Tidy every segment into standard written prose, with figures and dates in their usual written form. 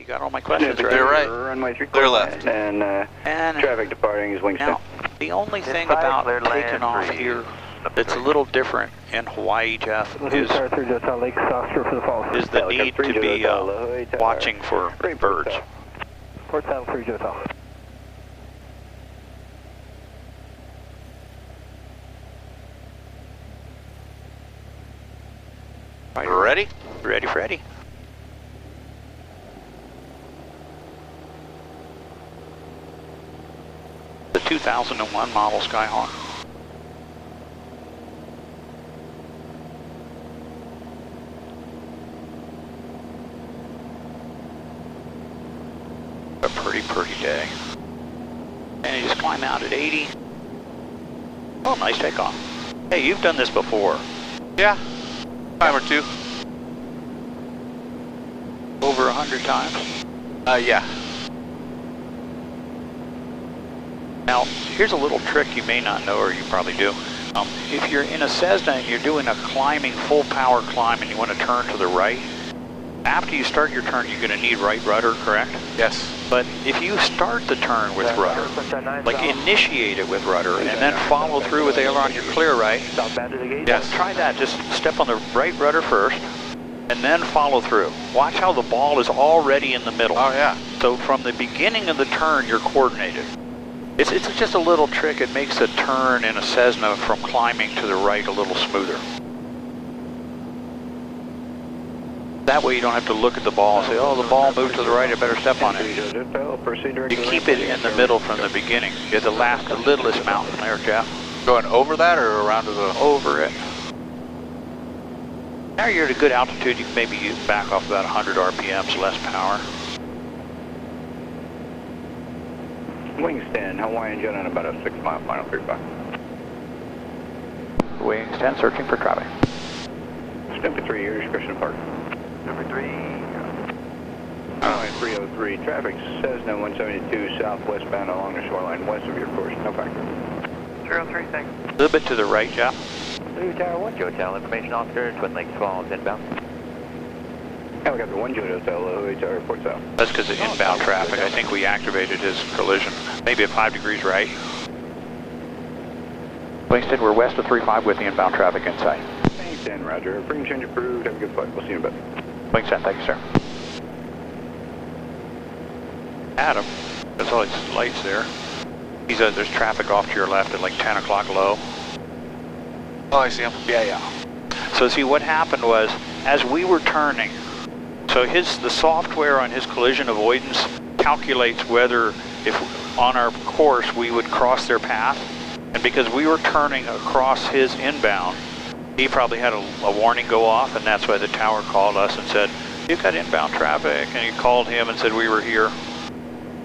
you got all my questions right. They're right. Runway 3 They're left. And traffic departing is wingspan. Now, the only thing about taking off here that's a little different in Hawaii, Geoff, is the need to be watching for birds. Port Saddle 3 Joe. Ready? Ready, Freddy. The 2001 model Skyhawk. A pretty day. And you just climb out at 80. Oh, nice takeoff. Hey, you've done this before. Yeah. Time or two. Over 100 times. Yeah. Now, here's a little trick you may not know, or you probably do. If you're in a Cessna and you're doing a climbing, full power climb, and you want to turn to the right, after you start your turn, you're going to need right rudder, correct? Yes. But if you start the turn with rudder, like initiate it with rudder, and then follow through with aileron, you're clear, right? Yes. Try that. Just step on the right rudder first, and then follow through. Watch how the ball is already in the middle. Oh, yeah. So from the beginning of the turn, you're coordinated. It's just a little trick. It makes the turn in a Cessna from climbing to the right a little smoother. That way you don't have to look at the ball and say, oh, the ball moved to the right, I better step on it. You keep it in the middle from the beginning. You're the littlest mountain there, Geoff. Going over that or around to the... Over it. Now you're at a good altitude, you can maybe back off about 100 RPMs, less power. Wings 10, Hawaiian jet on about a 6 mile final 35. Wings 10, searching for traffic. Number 3 years, Christian Park. Number 3. Runway 303, traffic Cessna 172 southwestbound along the shoreline west of your course, no factor. 303, thanks. A little bit to the right, Geoff. Blue Tower 1, Joe Hotel, information officer, Twin Lakes Falls, inbound. Helicopter 1, Joe Hotel, Lihu'e Tower, Port South. That's because of inbound traffic. I think we activated his collision. Maybe at 5 degrees right. Winston, we're west of 35 with the inbound traffic in sight. Thanks, 10, roger. Bring change approved. Have a good flight. We'll see you in a bit. Wings 10, thank you, sir. Adam, there's all these lights there. He says there's traffic off to your left at like 10 o'clock low. Oh, I see him. Yeah. So see, what happened was, as we were turning, so the software on his collision avoidance calculates whether, if on our course, we would cross their path. And because we were turning across his inbound, he probably had a warning go off, and that's why the tower called us and said, you've got inbound traffic, and he called him and said we were here.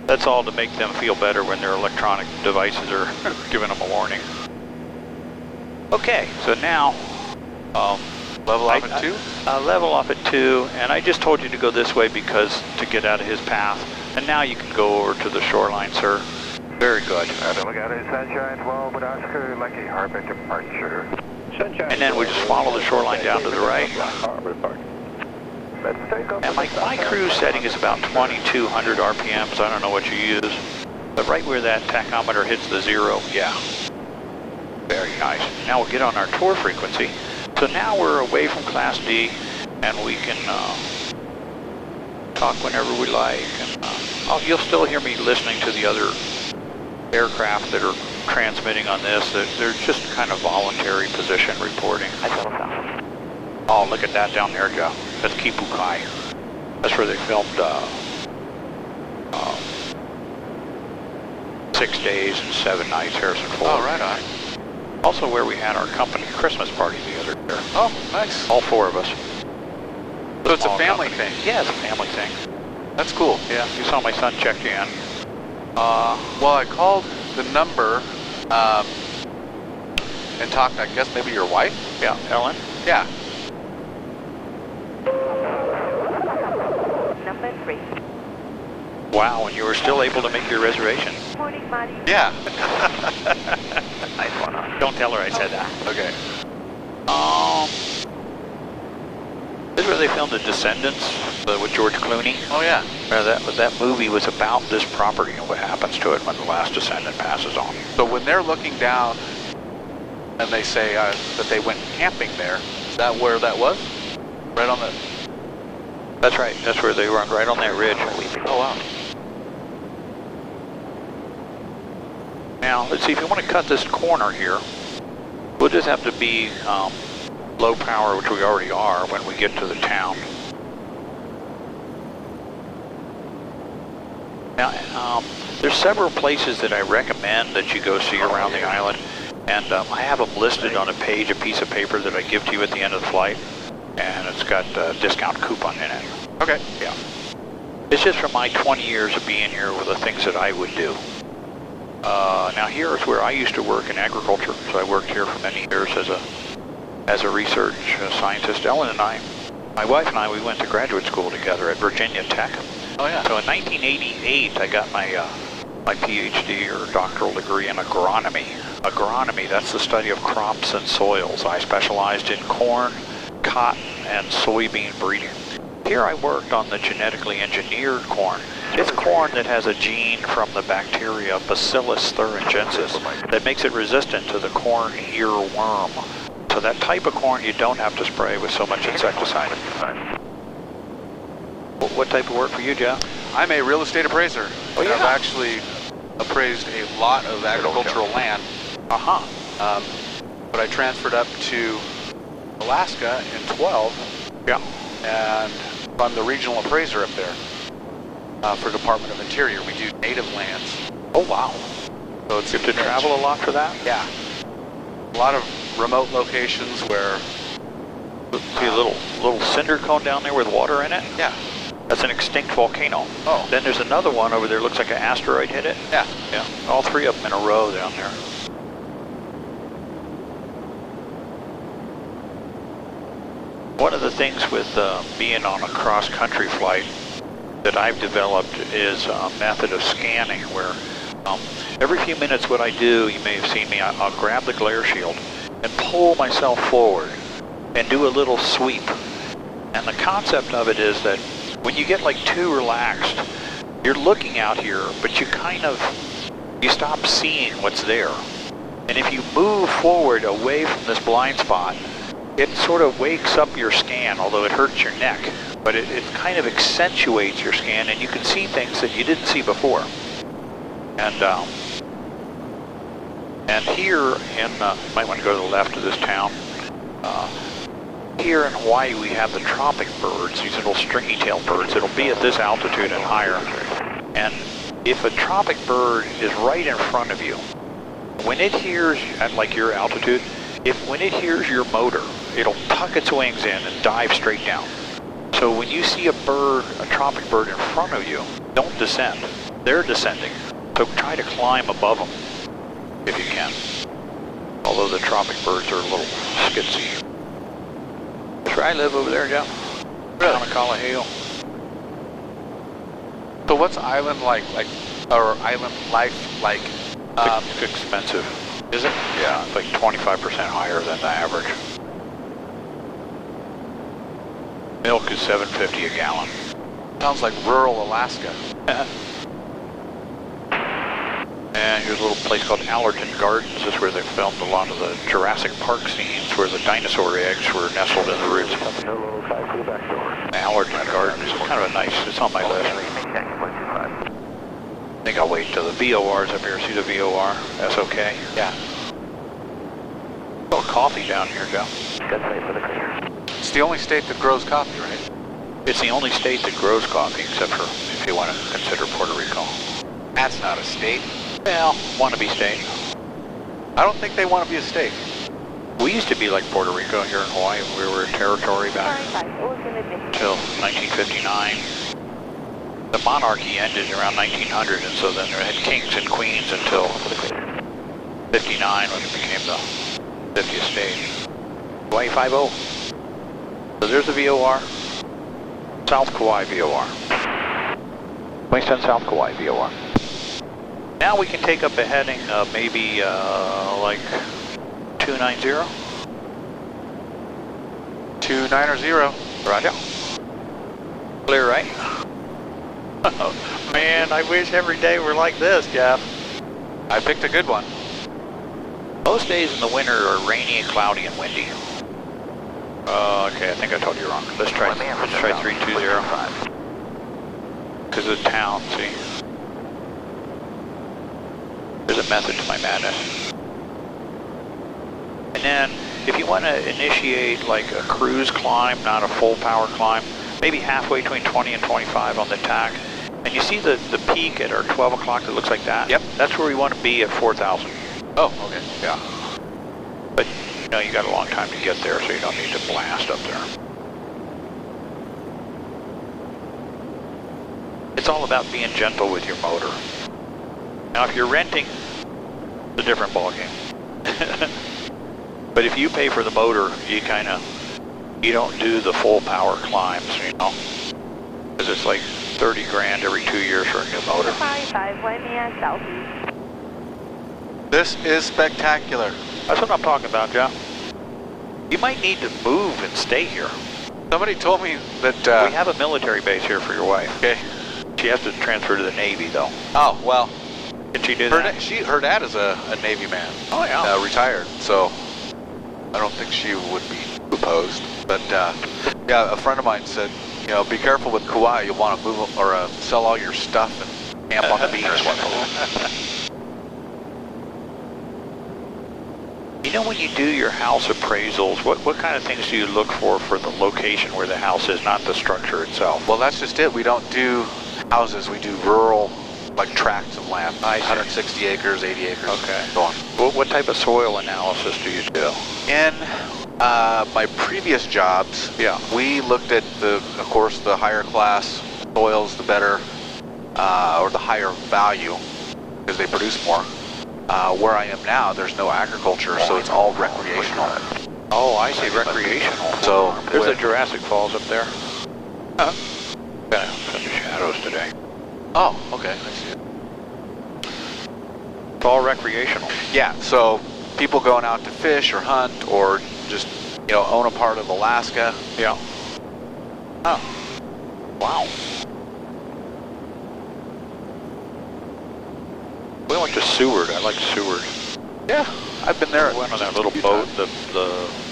That's all to make them feel better when their electronic devices are giving them a warning. Okay, so now... level off at 2? Level off at 2, and I just told you to go this way because to get out of his path. And now you can go over to the shoreline, sir. Very good. Sunshine 12 with Oscar, Lucky Harbor departure. Sunshine. And then we just follow the shoreline down to the right. Let's take off. And my cruise setting is about 2200 RPMs. I don't know what you use. But right where that tachometer hits the 0, yeah. Very nice. Now we'll get on our tour frequency. So now we're away from Class D, and we can talk whenever we like. And you'll still hear me listening to the other aircraft that are transmitting on this. They're just kind of voluntary position reporting. Oh, look at that down there, Geoff. That's Kipukai. That's where they filmed 6 days and 7 nights, Harrison Ford. Oh, right on. Also where we had our company Christmas party the other year. Oh, nice. All 4 of us. So it's a family thing? Yeah, it's a family thing. That's cool. Yeah, you saw my son checked in. Well, I called the number and talked, I guess, maybe your wife? Yeah, Ellen? Yeah. Number 3. Wow, and you were still able to make your reservation. Morning, Marty. Yeah. Nice one. Don't tell her I said that. Okay. This was where they filmed the Descendants with George Clooney? Oh yeah. That movie was about this property and what happens to it when the last descendant passes on. So when they're looking down and they say that they went camping there, is that where that was? Right on the... That's right. That's where they were, right on that ridge. Oh wow. Now, let's see, if you want to cut this corner here, we'll just have to be low power, which we already are when we get to the town. Now, there's several places that I recommend that you go see around the island, and I have them listed on a page, a piece of paper that I give to you at the end of the flight, and it's got a discount coupon in it. Okay. Yeah. It's just from my 20 years of being here with the things that I would do. Now here is where I used to work in agriculture, so I worked here for many years as a research scientist. Ellen and I, my wife and I, we went to graduate school together at Virginia Tech. Oh yeah. So in 1988, I got my PhD or doctoral degree in agronomy. Agronomy, that's the study of crops and soils. I specialized in corn, cotton, and soybean breeding. Here I worked on the genetically engineered corn. It's corn that has a gene from the bacteria Bacillus thuringiensis that makes it resistant to the corn earworm. So that type of corn you don't have to spray with so much insecticide. What type of work for you, Geoff? I'm a real estate appraiser. Oh, yeah. I've actually appraised a lot of agricultural land. Uh-huh. But I transferred up to Alaska in 12. Yeah. And I'm the regional appraiser up there for Department of Interior. We do native lands. Oh, wow. So it's You have to travel a lot for that? Yeah. A lot of remote locations where... See a little cinder cone down there with water in it? Yeah. That's an extinct volcano. Oh. Then there's another one over there, looks like an asteroid hit it. Yeah. Yeah. All three of them in a row down there. One of the things with being on a cross-country flight that I've developed is a method of scanning where every few minutes what I do, you may have seen me, I'll grab the glare shield and pull myself forward and do a little sweep. And the concept of it is that when you get like too relaxed, you're looking out here, but you stop seeing what's there. And if you move forward away from this blind spot, it sort of wakes up your scan, although it hurts your neck, but it kind of accentuates your scan, and you can see things that you didn't see before. And here in, you might want to go to the left of this town. Here in Hawaii, we have the tropic birds, these little stringy-tailed birds. It'll be at this altitude and higher. And if a tropic bird is right in front of you, when it hears, at like your altitude, when it hears your motor, it'll tuck its wings in and dive straight down. So when you see a tropic bird in front of you, don't descend. They're descending. So try to climb above them if you can. Although the tropic birds are a little skitsy. That's where I live over there, Geoff. Down in Kalalau. So what's island like, or island life like? It's expensive. Is it? Yeah, it's like 25% higher than the average. Milk is $7.50 a gallon. Sounds like rural Alaska. And here's a little place called Allerton Gardens. This is where they filmed a lot of the Jurassic Park scenes where the dinosaur eggs were nestled in the roots. Allerton Gardens is kind of a nice, it's on my list. I think I'll wait till the VOR's up here. See the VOR? SOK? Yeah. Oh, coffee down here, Geoff. It's the only state that grows coffee, right? It's the only state that grows coffee, except for if you want to consider Puerto Rico. That's not a state. Well, want to be state. I don't think they want to be a state. We used to be like Puerto Rico here in Hawaii. We were a territory back until 1959. The monarchy ended around 1900, and so then they had kings and queens until 59 when it became the 50th state. Hawaii 5-0. So there's the VOR. South Kauai VOR. Queenstown, South Kauai VOR. Now we can take up a heading of maybe like 290. 290. Roger. Clear, right? Oh, man, I wish every day were like this, Geoff. I picked a good one. Most days in the winter are rainy and cloudy and windy. Okay, I think I told you wrong. Let's try 320. Because of the town, see? There's a method to my madness. And then, if you want to initiate like a cruise climb, not a full power climb, maybe halfway between 20 and 25 on the tack, and you see the peak at our 12 o'clock that looks like that? Yep. That's where we want to be at 4,000. Oh, okay. Yeah. But, you know, you got a long time to get there, so you don't need to blast up there. It's all about being gentle with your motor. Now, if you're renting, it's a different ballgame. But if you pay for the motor, you you don't do the full power climbs, you know? Because it's like 30 grand every 2 years for a new motor. 5 Waimea Southeast. This is spectacular. That's what I'm talking about, Geoff. You might need to move and stay here. Somebody told me that... we have a military base here for your wife. Okay. She has to transfer to the Navy, though. Oh, well. Can she do that? Her dad is a Navy man. Oh, yeah. Retired, so I don't think she would be opposed. But, yeah, a friend of mine said, you know, be careful with Kauai. You'll want to move or sell all your stuff and camp on the beach. You know, when you do your house appraisals, what kind of things do you look for the location where the house is, not the structure itself? Well, that's just it. We don't do houses. We do rural, like tracts of land. 160 acres, 80 acres. Okay. So on. What type of soil analysis do you do? In my previous jobs, yeah, we looked at of course, the higher class soils, the better, or the higher value, because they produce more. Where I am now, there's no agriculture, so it's all recreational. Oh, I see, recreational. So there's a Jurassic Falls up there. Huh? Kind of in the shadows today. Oh, okay, I see it. It's all recreational. Yeah, so people going out to fish or hunt or just, you know, own a part of Alaska. Yeah. Oh. Wow. We went to Seward. I like Seward. Yeah, I've been there. We went on that little boat, the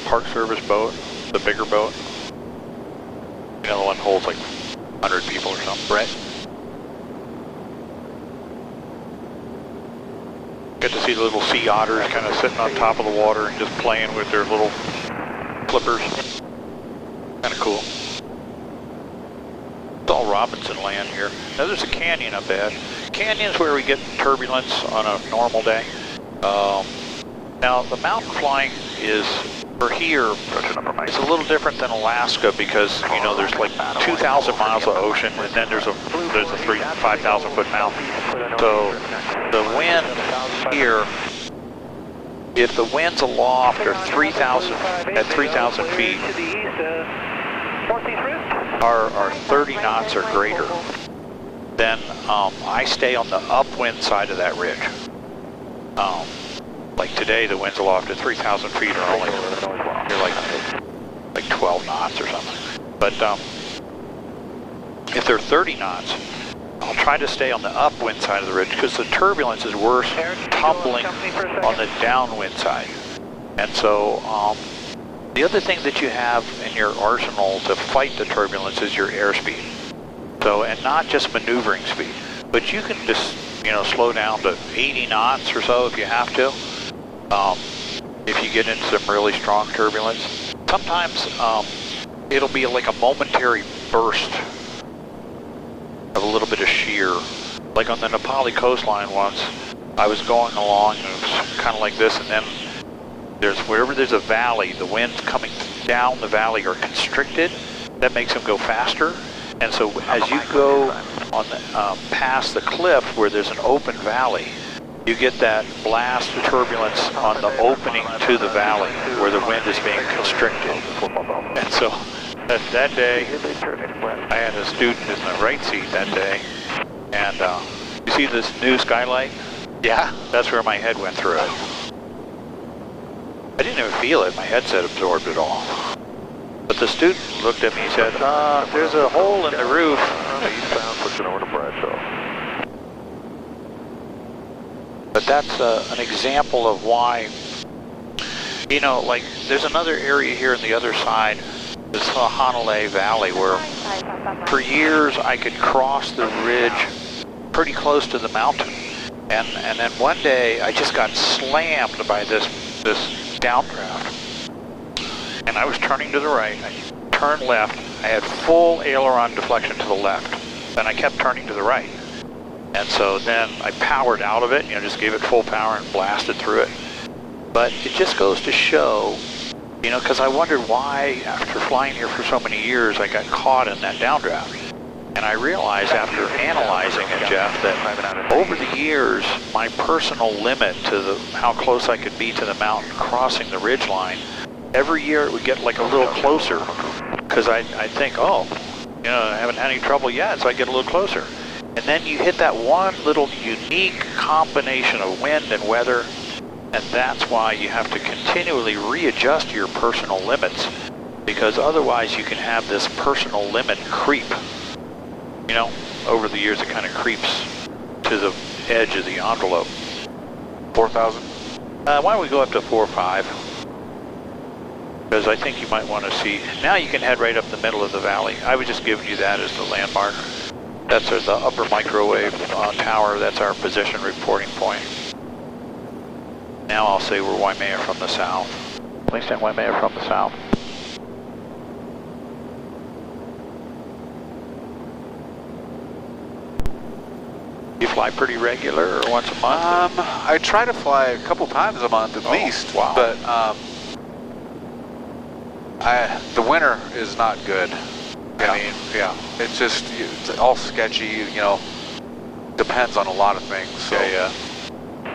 Park Service boat, the bigger boat. You know, the one holds like 100 people or something. Right. Get to see the little sea otters kind of sitting on top of the water and just playing with their little flippers. Kind of cool. It's all Robinson land here. Now there's a canyon up ahead. Canyon's where we get turbulence on a normal day. Now the mountain flying is, for here, it's a little different than Alaska because, you know, there's like 2,000 miles of ocean and then there's a 5,000 foot mountain. So the wind here, if the wind's aloft or at 3,000 feet, our 30 knots are greater. Then I stay on the upwind side of that ridge. Like today, the winds aloft at 3,000 feet are only, you're like 12 knots or something. But if they're 30 knots, I'll try to stay on the upwind side of the ridge because the turbulence is worse tumbling on the downwind side. And so the other thing that you have in your arsenal to fight the turbulence is your airspeed. So, and not just maneuvering speed, but you can just, you know, slow down to 80 knots or so if you have to. If you get into some really strong turbulence, sometimes it'll be like a momentary burst of a little bit of shear. Like on the Napali coastline once, I was going along and it was kind of like this, and then wherever there's a valley, the winds coming down the valley are constricted. That makes them go faster. And so as you go on the, past the cliff where there's an open valley, you get that blast of turbulence on the opening to the valley where the wind is being constricted. And so that day, I had a student in the right seat that day, and you see this new skylight? Yeah. That's where my head went through it. I didn't even feel it. My headset absorbed it all. But the student looked at me and said, there's a hole in the roof. Eastbound, pushing over to Bradshaw. But that's an example of why, you know, like there's another area here on the other side, this Hanalei Valley, where for years I could cross the ridge pretty close to the mountain. And then one day I just got slammed by this downdraft. And I was turning to the right, I turned left, I had full aileron deflection to the left. Then I kept turning to the right. And so then I powered out of it, you know, just gave it full power and blasted through it. But it just goes to show, you know, because I wondered why, after flying here for so many years, I got caught in that downdraft. And I realized after analyzing it, Geoff, that over the years, my personal limit to how close I could be to the mountain crossing the ridge line, every year it would get like a little closer. Because I'd think, oh, you know, I haven't had any trouble yet, so I get a little closer. And then you hit that one little unique combination of wind and weather, and that's why you have to continually readjust your personal limits, because otherwise you can have this personal limit creep. You know, over the years it kind of creeps to the edge of the envelope. 4,000? Why don't we go up to 4 or 5? Because I think you might want to see, now you can head right up the middle of the valley. I was just giving you that as the landmark. That's the upper microwave tower. That's our position reporting point. Now I'll say we're Waimea from the south. Please send Waimea from the south. You fly pretty regular or once a month? I try to fly a couple times a month at least. Wow. But the winter is not good. Yeah. I mean, yeah, it's all sketchy, you know, depends on a lot of things. So. Yeah.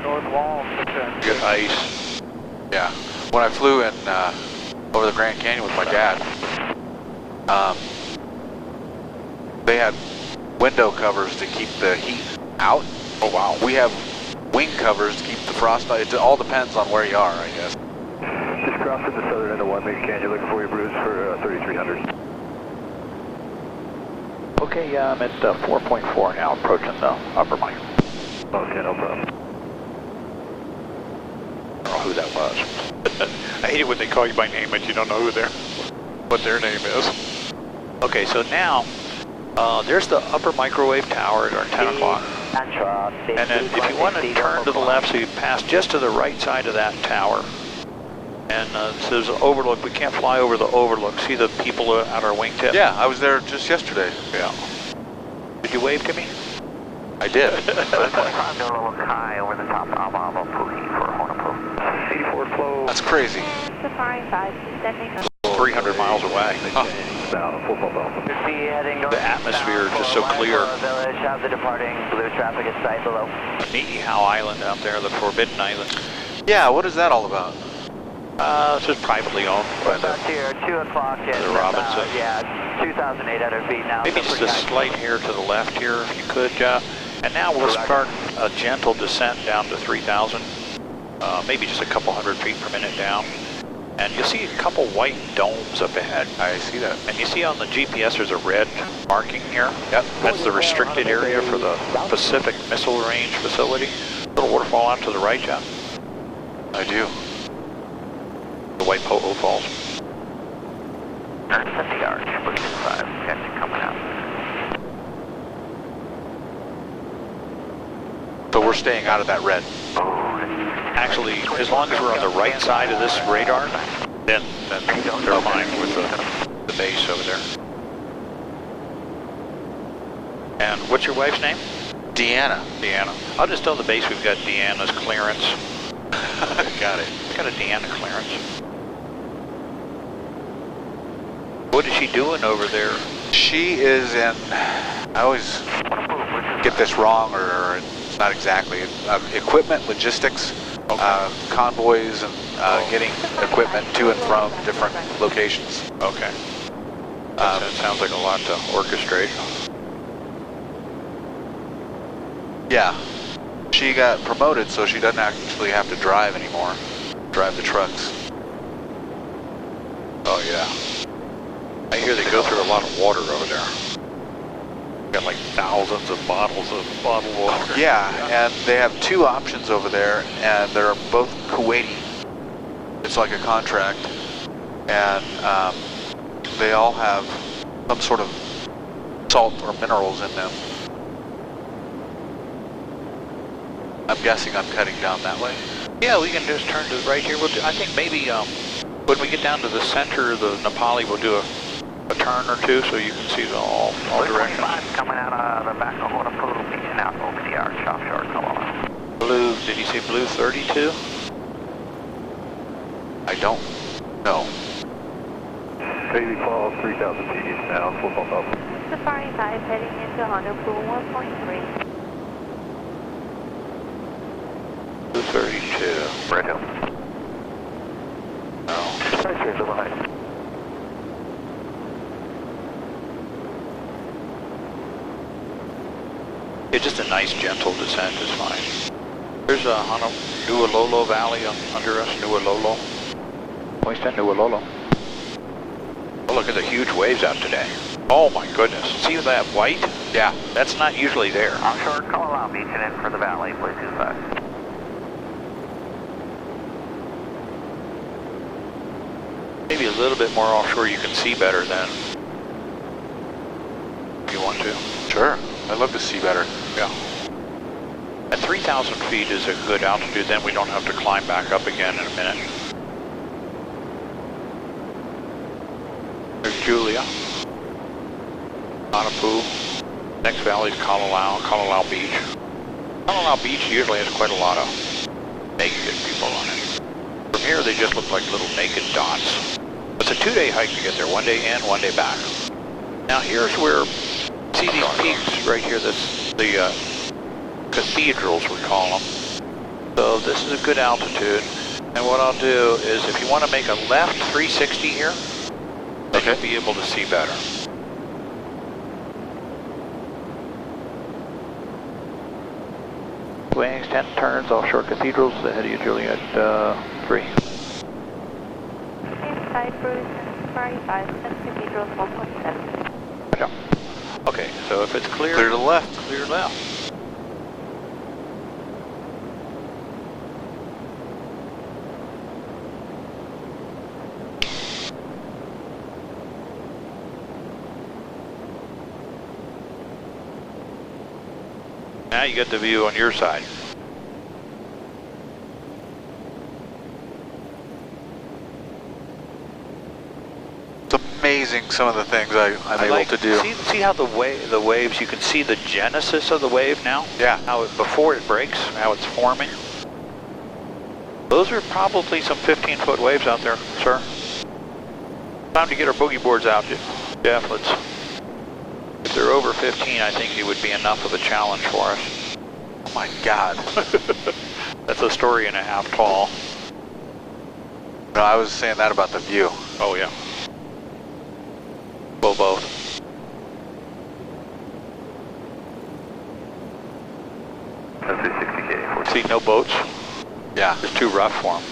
North wall, Good ice. Yeah. When I flew in over the Grand Canyon with my dad, they had window covers to keep the heat out. Oh wow. We have wing covers to keep the frost out. It all depends on where you are, I guess. Just crossing the southern end of Waimea Canyon, looking for you, Bruce, for 3300. Okay, I'm at 4.4 now, approaching the upper mic. Okay, no problem. I don't know who that was. I hate it when they call you by name but you don't know what their name is. Okay, so now there's the upper microwave tower at our 10 o'clock. And then if you want to turn to the left, so you pass just to the right side of that tower. And so there's an overlook. We can't fly over the overlook. See the people at our wingtip? Yeah, I was there just yesterday. Yeah. Did you wave to me? I did. 25 to a little high over the top of Amamo Puhi for Honopu. 84 flow. That's crazy. Safari 5, descending. 300 miles away. Down, full bump. The atmosphere is just so clear. Village, have the departing blue traffic at sight below. Niihau Island out there, the Forbidden Island. Yeah, what is that all about? This is privately owned by About here, 2 o'clock and the Robinson. yeah, 2,800 feet now. Maybe just a slight hair to the left here, if you could, and now we'll start a gentle descent down to 3,000, maybe just a couple hundred feet per minute down. And you'll see a couple white domes up ahead. I see that. And you see on the GPS there's a red marking here. Yep. That's the restricted area for the Pacific Missile Range facility. Little waterfall out to the right, Geoff. I do. The Wailua Falls. 50 yards, 5, catching coming out. So we're staying out of that red. Actually, as long as we're on the right side of this radar, then they're fine with the base over there. And what's your wife's name? Deanna. Deanna. I'll just tell the base we've got Deanna's clearance. Got it. Got a Deanna clearance. What is she doing over there? She is in, I always get this wrong, or it's not exactly, equipment logistics, convoys and getting equipment to and from different locations. Okay. That sounds like a lot to orchestrate. Yeah. She got promoted, so she doesn't actually have to drive anymore. Drive the trucks. Oh yeah. lot of water over there. Got like thousands of bottles of bottled water. Yeah, and they have two options over there, and they're both Kuwaiti. It's like a contract, and they all have some sort of salt or minerals in them. I'm guessing I'm cutting down that way. Yeah, we can just turn to right here. I think maybe when we get down to the center of the Napali, we'll do a turn or two so you can see all directions. 25 coming out of the back of Honolulu Beach and out over the arch offshore Kalalau. Blue, did you say blue 32? I don't know. Bailey Falls, 3,000 feet east now, full pump up. Safari 5 heading into Honolulu 1.3. Blue 32. Red Hill. No. Right here, the line. Yeah, just a nice gentle descent is fine. There's a Nu'ulolo Valley under us, Nu'ulolo. Points at Nu'ulolo. Oh, look at the huge waves out today. Oh my goodness. See that white? Yeah, that's not usually there. Offshore Kalalau Beach and in for the valley, please 25. Maybe a little bit more offshore you can see better then. If you want to. Sure, I'd love to see better. Yeah. At 3,000 feet is a good altitude, then we don't have to climb back up again in a minute. There's Julia. Anapu. Next valley is Kalalau Beach. Kalalau Beach usually has quite a lot of naked people on it. From here they just look like little naked dots. It's a 2-day hike to get there, 1 day in, 1 day back. Now here's where, see these peaks right here, the cathedrals we call them. So this is a good altitude. And what I'll do is if you want to make a left 360 here, then you'll be able to see better. Wings, 10 turns, offshore cathedrals, ahead of you, Juliet, 3. Inside Bruce and Safari 5, and Cathedrals 1.7. Okay, so if it's clear Clear to the left. Clear left. Now you get the view on your side. It's amazing some of the things I'm able to do. See how the waves, you can see the genesis of the wave now? Yeah. How before it breaks, how it's forming. Those are probably some 15-foot waves out there, sir. Time to get our boogie boards out, Geoff. If they're over 15, I think it would be enough of a challenge for us. Oh my God. That's a story and a half tall. No, I was saying that about the view. Oh yeah. Well, both. That's 360K. See, no boats. Yeah. It's too rough for them.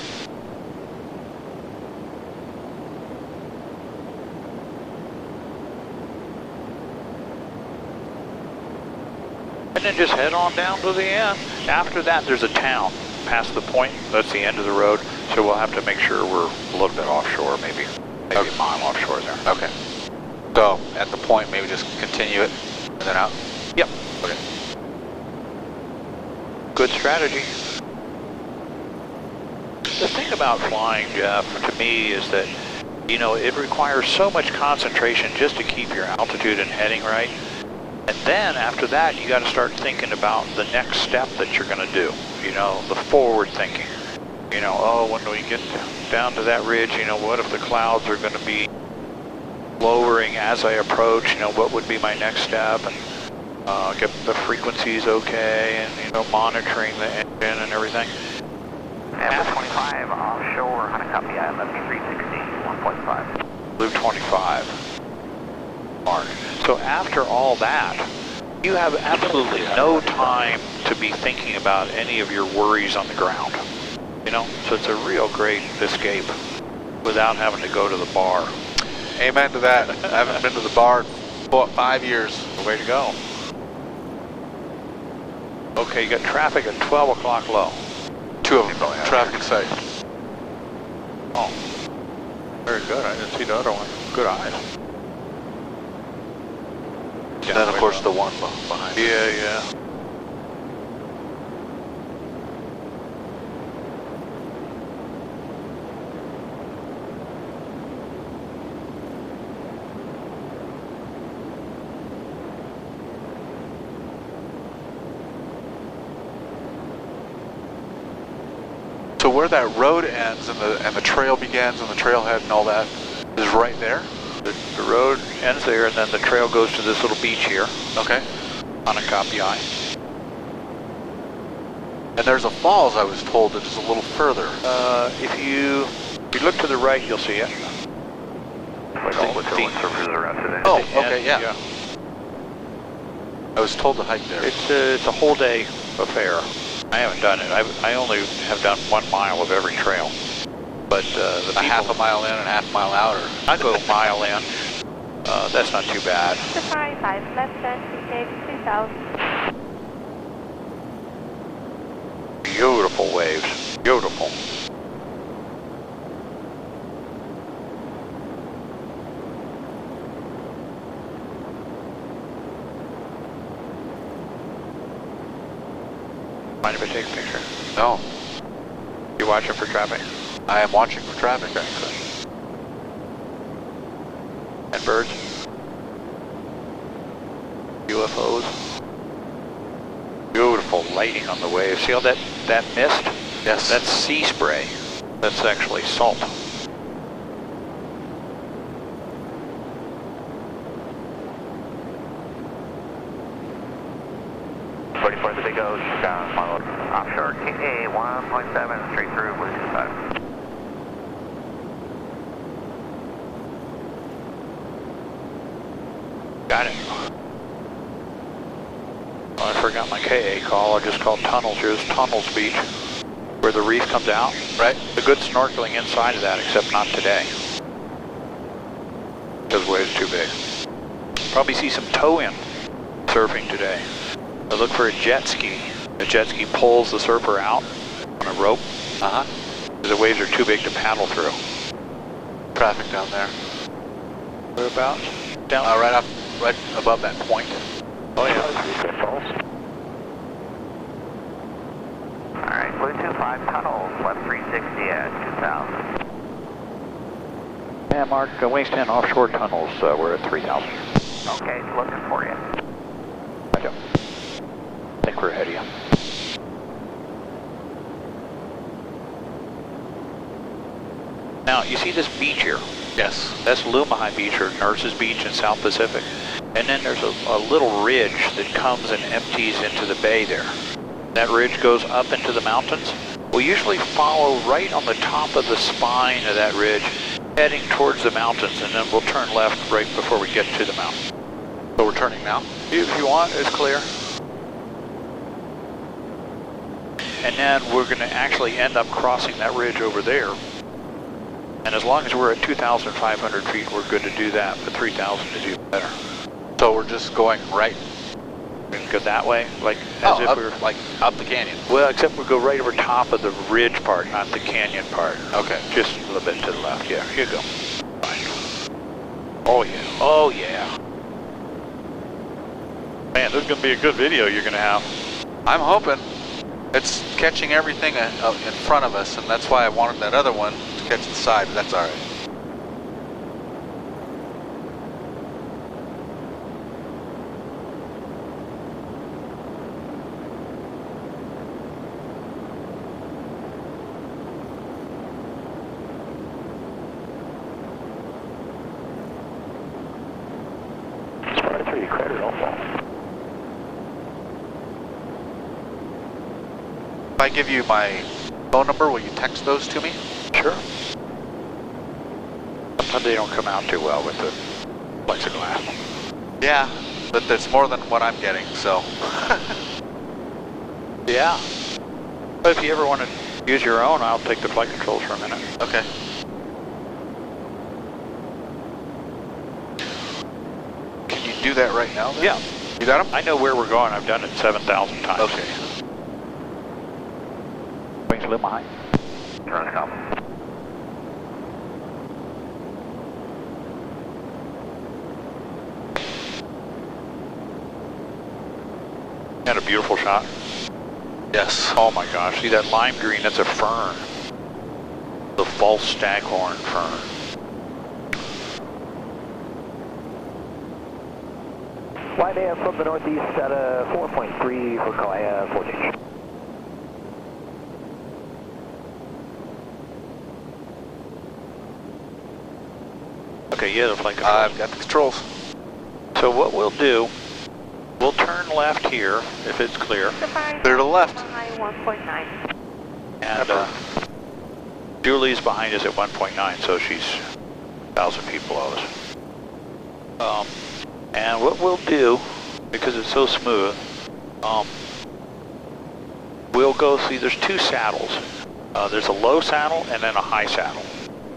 And then just head on down to the end. After that, there's a town past the point. That's the end of the road. So we'll have to make sure we're a little bit offshore, maybe a mile offshore there. Okay. So at the point, maybe just continue it and then out. Yep. Okay. Good strategy. The thing about flying, Geoff, to me is that, you know, it requires so much concentration just to keep your altitude and heading right. And then after that, you got to start thinking about the next step that you're going to do. You know, the forward thinking. You know, oh, when we get down to that ridge, you know, what if the clouds are going to be lowering as I approach? You know, what would be my next step? And get the frequencies okay, and, you know, monitoring the engine and everything. Apple 25 offshore Hanakapai Island, 360, 1.5. Blue 25. Mark. So after all that, you have absolutely no time to be thinking about any of your worries on the ground. You know, so it's a real great escape without having to go to the bar. Amen to that. I haven't been to the bar in 5 years. Way to go. Okay, you got traffic at 12 o'clock low. 2 of them, traffic in sight. Oh, very good. I didn't see the other one. Good eyes. And then, of course, the one behind. Yeah. So where that road ends and the trail begins and the trailhead and all that is right there? The road ends there, and then the trail goes to this little beach here. Okay. Hanakapai. And there's a falls, I was told, that is a little further. If you look to the right, you'll see it. Like all the drilling surfaces around today. Oh, okay, yeah. I was told to hike there. It's a whole day affair. I haven't done it. I only have done 1 mile of every trail. But the people, half a mile in and half a mile out, or I go a mile in. That's not too bad. Safari 5, left turn, CK 2000. Beautiful waves. Beautiful. Mind if I take a picture? no. You watching for traffic? I am watching for traffic. Okay, good. And birds? UFOs? Beautiful lighting on the waves. See all that mist? Yes. That's sea spray. That's actually salt. The Big O's down, followed offshore, KA 1.7, straight through, Blue 25. Got it. Oh, I forgot my KA call. I just called Tunnels. Here's Tunnels Beach, where the reef comes out. Right. The good snorkeling inside of that, except not today. Because the wave's too big. Probably see some tow-in surfing today. I look for a jet ski. The jet ski pulls the surfer out on a rope. The waves are too big to paddle through. Traffic down there. Whereabouts? Down Right above that point. Oh yeah. Alright, Blue 25, tunnels, left 360 at 2000. Yeah, Mark, Wingston offshore tunnels, we're at 3,000. Okay, looking for you. I think we're ahead of you. Now, you see this beach here? Yes. That's Lihu'e Beach, or Nurses Beach in South Pacific. And then there's a little ridge that comes and empties into the bay there. That ridge goes up into the mountains. We usually follow right on the top of the spine of that ridge, heading towards the mountains, and then we'll turn left right before we get to the mountain. So we're turning now? If you want, it's clear. And then we're going to actually end up crossing that ridge over there. And as long as we're at 2,500 feet, we're good to do that, but 3,000 is even better. So we're just going right? We can go that way, like as if we're... like up the canyon? Well, except we go right over top of the ridge part, not the canyon part. Okay. Just a little bit to the left, yeah. Here you go. Fine. Oh yeah, oh yeah. Man, this is going to be a good video you're going to have. I'm hoping. It's catching everything in front of us, and that's why I wanted that other one to catch the side, but that's all right. It's probably 3 credit also. If I give you my phone number, will you text those to me? Sure. Sometimes they don't come out too well with the plexiglass. Yeah, but that's more than what I'm getting, so. Yeah. But if you ever want to use your own, I'll take the flight controls for a minute. Okay. that right now then? Yeah. You got them? I know where we're going. I've done it 7,000 times. Okay. Wings a little behind. Turn it up. Had a beautiful shot. Yes. Oh my gosh, see that lime green, that's a fern. The false staghorn fern. Waimea from the northeast at a 4.3 for Kauai, 14. Okay, yeah, the flight control. I've got the controls. So what we'll do, we'll turn left here if it's clear. Clear to the left. 1.9. And Julie's behind us at 1.9, so she's 1,000 feet below us. And what we'll do, because it's so smooth, we'll go see, there's two saddles. There's a low saddle and then a high saddle.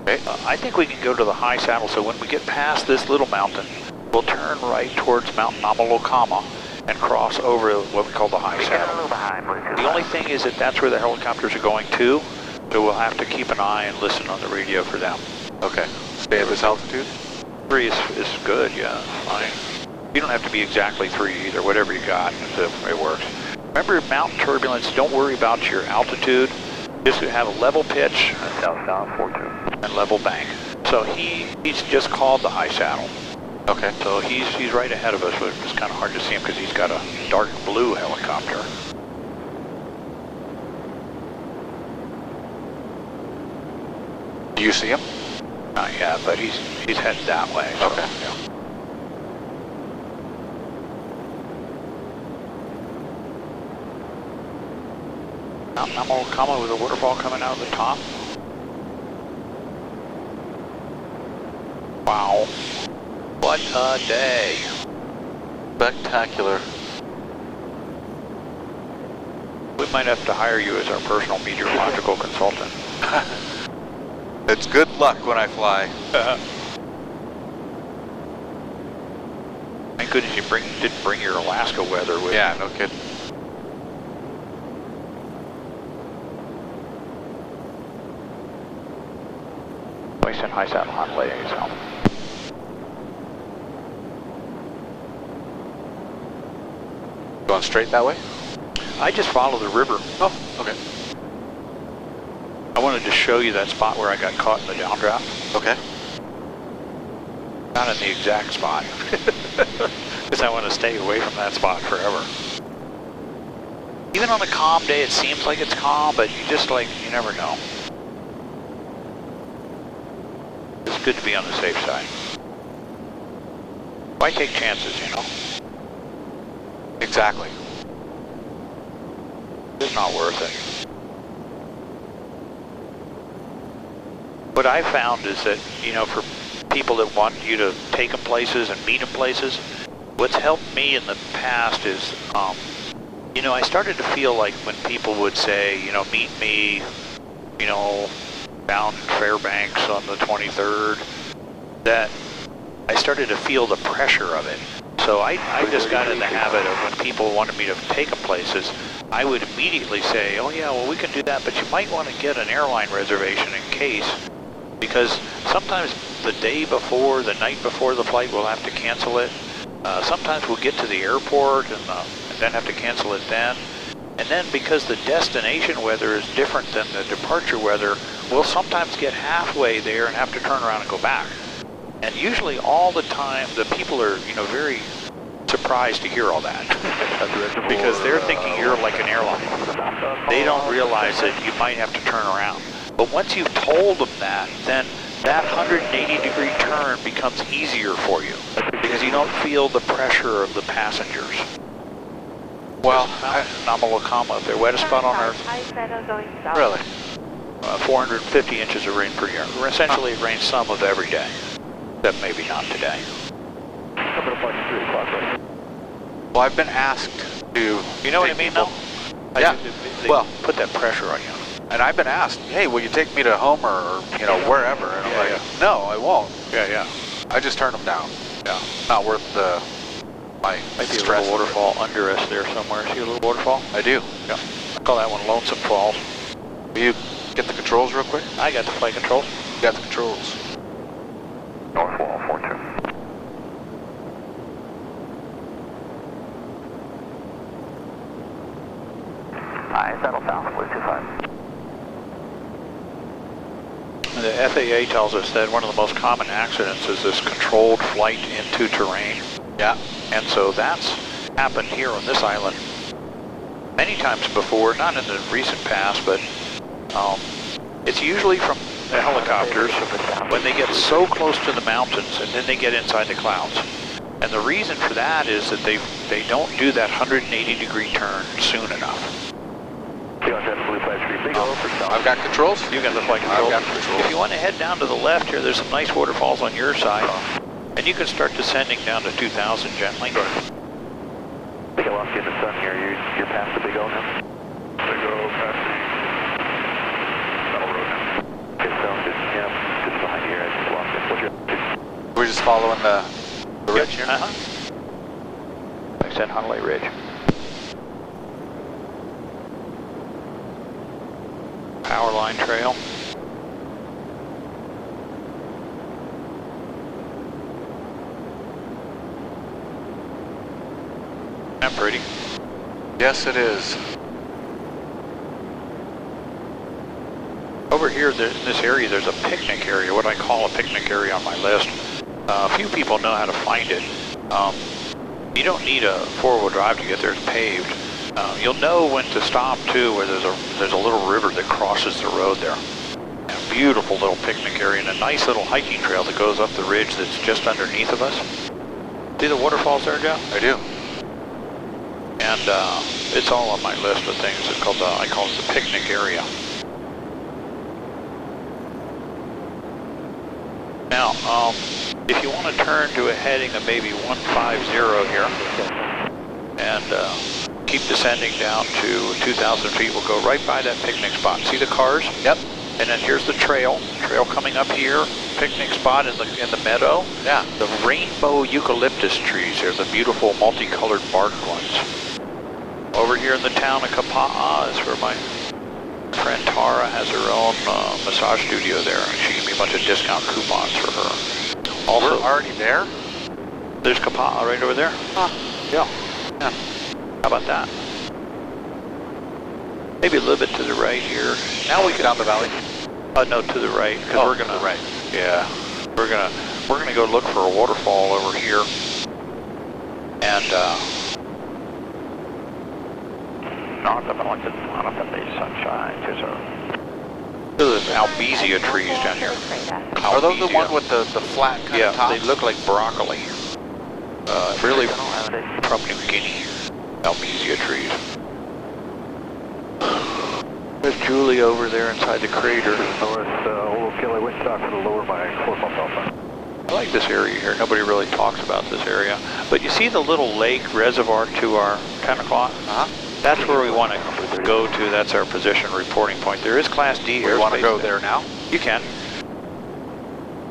Okay. I think we can go to the high saddle, so when we get past this little mountain, we'll turn right towards Mount Namalokama and cross over what we call the high saddle. The only thing is that that's where the helicopters are going to, so we'll have to keep an eye and listen on the radio for them. Okay. Stay at this altitude? 3 is good, yeah, fine. You don't have to be exactly 3 either, whatever you got, it works. Remember mountain turbulence, don't worry about your altitude, just have a level pitch South 42. and level bank. So he's just called the high saddle. Okay. So he's right ahead of us, but it's kind of hard to see him because he's got a dark blue helicopter. Do you see him? Not yet, but he's headed that way. So, Okay. yeah. Mount Namalokama with a waterfall coming out of the top. Wow. What a day. Spectacular. We might have to hire you as our personal meteorological consultant. It's good luck when I fly. Thank goodness you didn't bring your Alaska weather with Yeah, you. no kidding. We sent high saddle Hanalei, so. Going straight that way? I just follow the river. Oh, okay. I wanted to show you that spot where I got caught in the downdraft. Okay. Not in the exact spot. Because I want to stay away from that spot forever. Even on a calm day, it seems like it's calm, but you just you never know. It's good to be on the safe side. Why take chances, you know? Exactly. It's not worth it. What I found is that, you know, for people that want you to take them places and meet them places, what's helped me in the past is, you know, I started to feel like when people would say, you know, meet me, you know, down in Fairbanks on the 23rd, that I started to feel the pressure of it. So I just got in the habit of when people wanted me to take them places, I would immediately say, oh yeah, well we can do that, but you might want to get an airline reservation in case, because sometimes the day before, the night before the flight, we'll have to cancel it. Sometimes we'll get to the airport and then have to cancel it then. And then because the destination weather is different than the departure weather, we'll sometimes get halfway there and have to turn around and go back. And usually all the time, the people are, you know, very surprised to hear all that. Because they're thinking you're like an airline. They don't realize that you might have to turn around. But once you've told them that, then that 180-degree turn becomes easier for you. Because you don't feel the pressure of the passengers. Well, Namalokama, if they're wettest spot on Earth. High saddle going south. really? 450 inches of rain per year. Essentially, it rains some of every day. Except maybe not today. Coming up on 3 o'clock, right? Well, I've been asked to... You know what I mean, though? Yeah. They Well, put that pressure on you. and I've been asked, hey, will you take me to Homer or, you know, wherever? And I'm like, no, I won't. Yeah, yeah. I just turn them down. Yeah. Not worth the my Might be a stress. little waterfall under us there somewhere. See a little waterfall? I do. Yeah. I call that one Lonesome Falls. Will you get the controls real quick? I got the flight controls. You got the controls. North wall, 42. Aye, settle south, blue 25. The FAA tells us that one of the most common accidents is this controlled flight into terrain. Yeah. And so that's happened here on this island many times before, not in the recent past, but it's usually from the helicopters when they get so close to the mountains and then they get inside the clouds. And the reason for that is that they don't do that 180-degree turn soon enough. I've got controls. You got the flight control. I've got controls. If you want to head down to the left here, there's some nice waterfalls on your side. And you can start descending down to 2,000 gently. I think I lost you in the sun here. You're past the Big O now? Big O past the metal road now. Good, so just behind here. I just lost it. What's your... We're just following the ridge here. Uh-huh. Extend Hanalei Ridge. Power line trail. Isn't that pretty? Yes, it is. Over here, in this area, there's a picnic area, what I call a picnic area on my list. A few people know how to find it. You don't need a four-wheel drive to get there, it's paved. You'll know when to stop too, where there's a little river that crosses the road there. And a beautiful little picnic area and a nice little hiking trail that goes up the ridge that's just underneath of us. See the waterfalls there, Geoff? I do. And it's all on my list of things. It's called I call it the picnic area. Now, if you want to turn to a heading of maybe 150 here, and keep descending down to 2,000 feet, we'll go right by that picnic spot. See the cars? Yep. And then here's the trail coming up here, picnic spot in the meadow. Yeah. The rainbow eucalyptus trees here, the beautiful multicolored bark ones. Over here in the town of Kauai is where my friend Tara has her own massage studio there, and she gave me a bunch of discount coupons for her. Also, we're already there? There's Kauai right over there. Huh. Yeah. How about that? Maybe a little bit to the right here. Now we can down the valley. No, to the right, because we're gonna. Right. Yeah, we're gonna go look for a waterfall over here, and north of Hanakapai Sunshine. There's albizia trees down here. Are those the ones with the flat kind of tops? They look like broccoli. Really from New Guinea. Albizia trees. There's Julie over there inside the crater. North, Old Kelly Wistock for the lower by 4 pump alpha. I like this area here. Nobody really talks about this area. But you see the little lake reservoir to our 10 o'clock? Uh-huh. That's where we want to go to. That's our position reporting point. There is Class D airspace. We want to go there now? You can.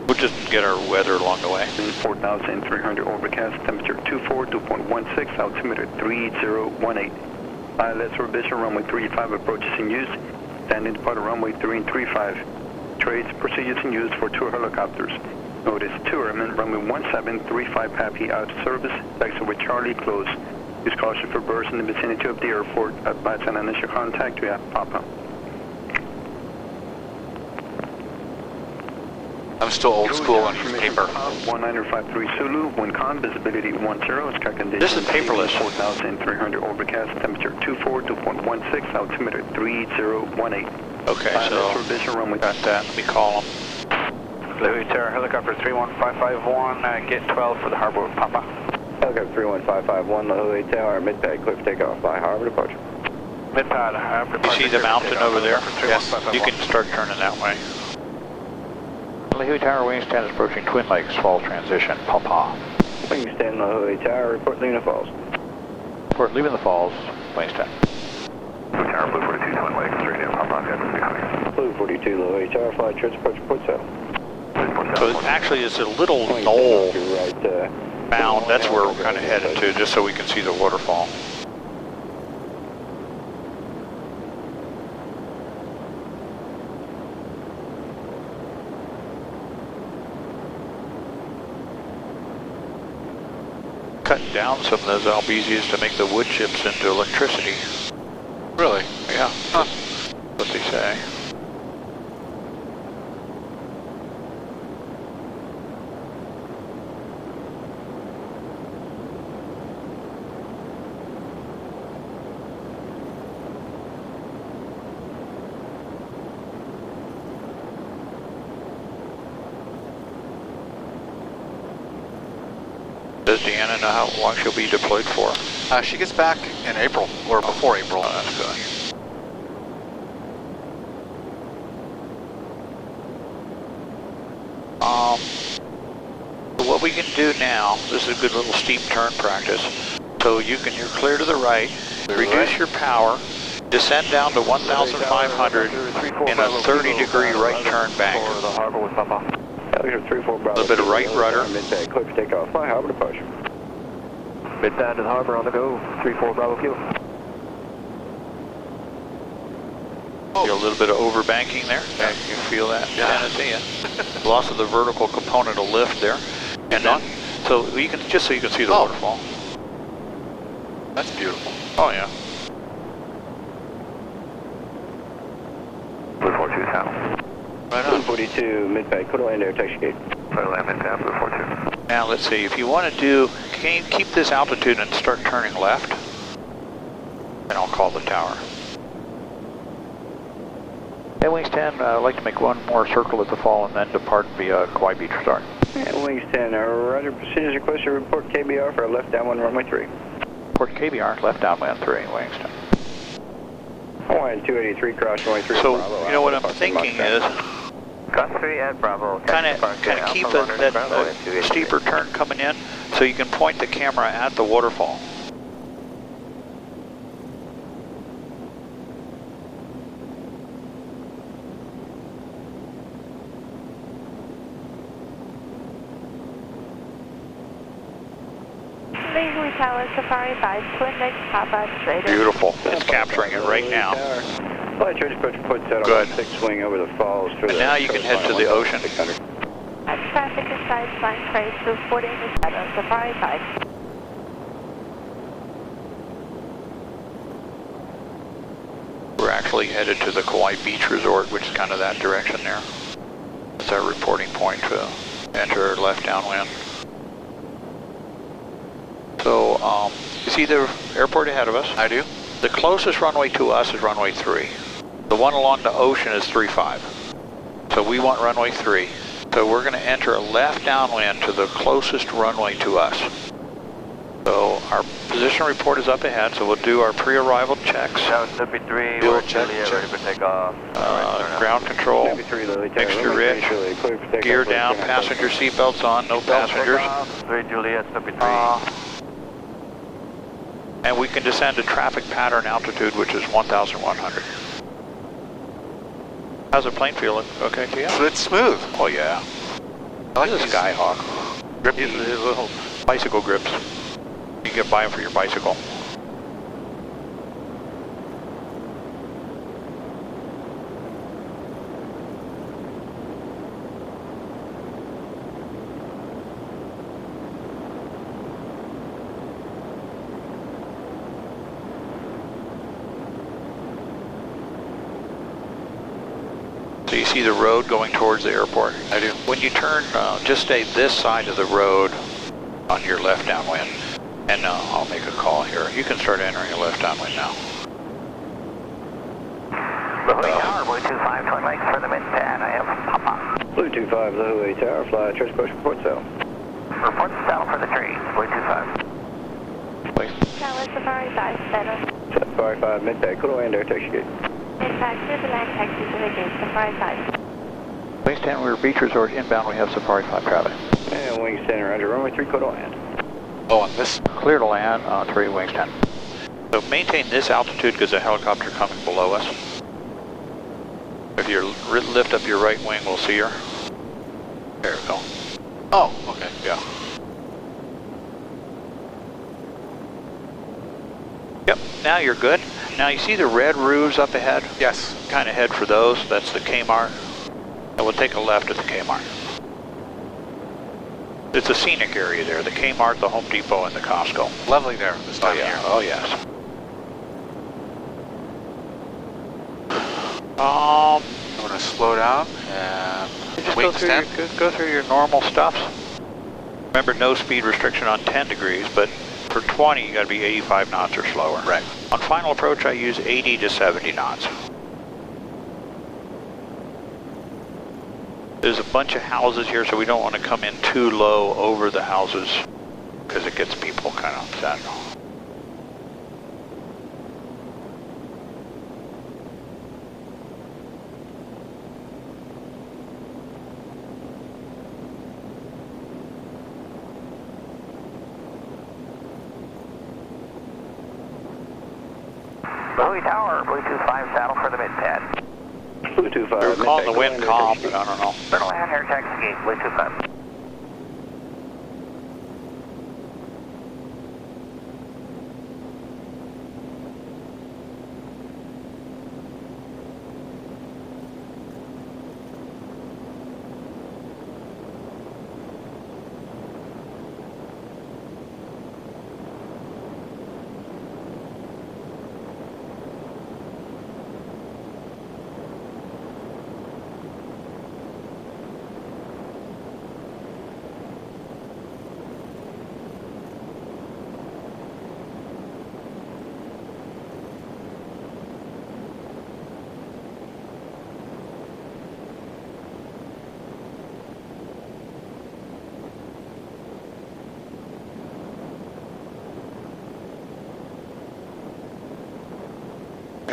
We'll just get our weather along the way. 4,300 overcast, temperature 24, 2.16, altimeter 3018. ILS orbition, runway 35 approaches in use. Standing departure runway 3 and 35. Trades procedures in use for two helicopters. Notice two airmen, runway 1735 Pappy out of service. Taxi with Charlie closed. Use caution for birds in the vicinity of the airport. Advise an initial contact via Papa. I'm still old school on paper. 1953 Zulu, wind calm, visibility 10, sky conditions. This is paperless. 4,300 overcast, temperature 24, 2.16, altimeter 3018. Okay, so got that. Let me call them. Lihu'e Terra, helicopter 31551, get 12 for the harbor with Papa. Helicopter 31551, Lihu'e Tower, mid-pad, clear for takeoff by harbor departure. Mid-pad, harbor You departure. see the mountain over there? Yes. You can start turning that way. Lihu'e Tower, Wingspan is approaching Twin Lakes, Falls transition, Papa. Wingspan, Lihu'e Tower, report Lihu'e Falls. Report leaving the falls, Wingspan. Lihu'e Tower, Blue 42, Twin Lakes, 3 to Papa, got 300. Blue 42, Lihu'e Tower, flight trans approach Port South. So actually it's a little knoll. Right, mound, that's where we're kind of headed to, just so we can see the waterfall. Cutting down some of those albesias to make the wood chips into electricity. Really? Yeah, Huh. what they say. Does Deanna know how long she'll be deployed for? She gets back in April, or before April. Oh, that's good. So what we can do now, this is a good little steep turn practice. So you're clear to the right, reduce your power, descend down to 1,500 in a 30-degree right turn bank. The harbor with Papa. Alligator 34 Bravo. A little bit of right rudder. Midday, clear for takeoff. Fly harbor departure. Midbound to the harbor on the go. 34 Bravo fuel. See a little bit of overbanking there. Yeah. You feel that? Yeah. Tennessee, yeah. Loss of the vertical component of lift there. And then, so you can, just so you can see the waterfall. That's beautiful. Oh yeah. Blue 42 south. Right Blue on. 42 midbay, Coda land air taxi gate. Blue land midbound, Blue 42. Now let's see, if you want to do, can you keep this altitude and start turning left? And I'll call the tower. And Wings 10, I'd like to make one more circle at the fall and then depart via Kauai Beach start. And Wings 10, roger, procedures requested to report KBR for left downwind runway 3. Port KBR, left downwind 3, Wings 10. Hawaiian 283, cross runway 3. So, Bravo, you know what I'm Alpha, thinking Foxtrot. is, Cross 3 at Bravo. kind of keep that steeper turn coming in so you can point the camera at the waterfall. Lihu'e Tower, Safari 5, Twin Lakes, Papa, straight in. Beautiful. It's capturing it right now. Flight charge approach puts out Good. on 6 wing over the falls. And now you can head to the ocean. 600. Traffic inside flying trace through 40 meters on Safari 5. We're actually headed to the Kauai Beach Resort, which is kind of that direction there. That's our reporting point to enter left downwind. So, you see the airport ahead of us? I do. The closest runway to us is runway 3. The one along the ocean is 35. So we want runway 3. So we're going to enter a left downwind to the closest runway to us. So our position report is up ahead, so we'll do our pre-arrival checks. That was WP3, Fuel we're check, ready for takeoff. Ground control, 93 Lily Tower, mixture runway rich, 3, Lily, clear for takeoff, gear clear down, for passenger seatbelts on, no passengers. 3 Juliet, WP3. And we can descend to traffic pattern altitude, which is 1,100. How's the plane feel? Okay to you? It's smooth. Oh yeah. I like This is these Skyhawk. grippy. These are little bicycle grips. You can buy them for your bicycle. So you see the road going towards the airport? I do. When you turn, just stay this side of the road on your left downwind. And I'll make a call here. You can start entering a left downwind now. Lihu'e Tower, Blue 25, Twin Lakes for the mid-10. I have Papa. Blue 25 Lihu'e Tower, fly charge approach report cell. Report saddle for the tree, Blue 25. Please. Tower, Safari 5, center. Safari 5 midday, Coda land air taxi gate. Impact to the land taxi to the gate, Safari 5. Wings 10, we're Beach Resort inbound. We have Safari 5 traffic. And Wings 10, roger, runway 3, Coda land. Oh, on this. Clear to land, 3 Wings 10. So maintain this altitude because the helicopter coming below us. If you lift up your right wing, we'll see her. There we go. Oh, okay. Yeah. now you're good. Now you see the red roofs up ahead? Yes. Kind of head for those. That's the Kmart. And we'll take a left at the Kmart. It's a scenic area there. The Kmart, the Home Depot, and the Costco. Lovely there this time of year. Oh yes. I'm going to slow down and Just wait and go through your normal stuff. Remember, no speed restriction on 10 degrees, but for 20, you got to be 85 knots or slower. Right. On final approach, I use 80 to 70 knots. There's a bunch of houses here, so we don't want to come in too low over the houses because it gets people kind of upset. Louis Tower, Bluetooth 5 saddle for the mid-pad. Bluetooth 5. We were calling the wind calm, but I don't know. Turtle land, air taxi gate, Bluetooth 5.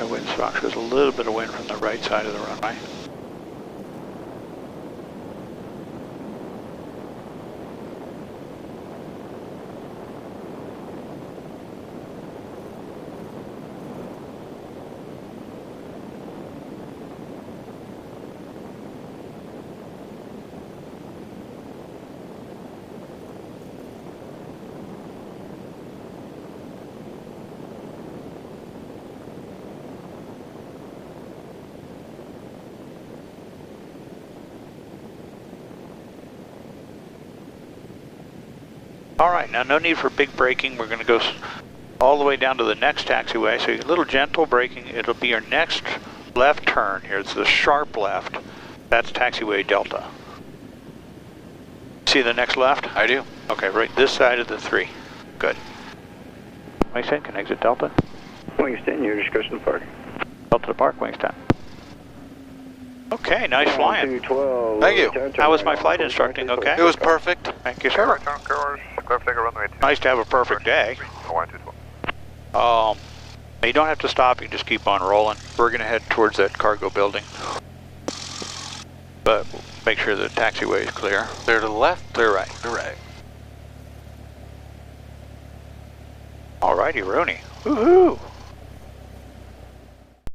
Wind box. There's a little bit of wind from the right side of the runway. All right, now no need for big braking. We're going to go all the way down to the next taxiway. So a little gentle braking. It'll be your next left turn here. It's the sharp left. That's taxiway Delta. See the next left? I do. Okay, right this side of the 3. Good. Wingspan, can exit Delta. Wingston, your discretion to park. Delta to park, Wingspan. Okay, nice flying. 12, Thank you. How was my flight instructing, okay? It was perfect. Thank you, sir. Nice to have a perfect day. You don't have to stop, you can just keep on rolling. We're going to head towards that cargo building. But make sure the taxiway is clear. Clear to the left? Clear right. Clear right. Alrighty, Rooney. Woohoo!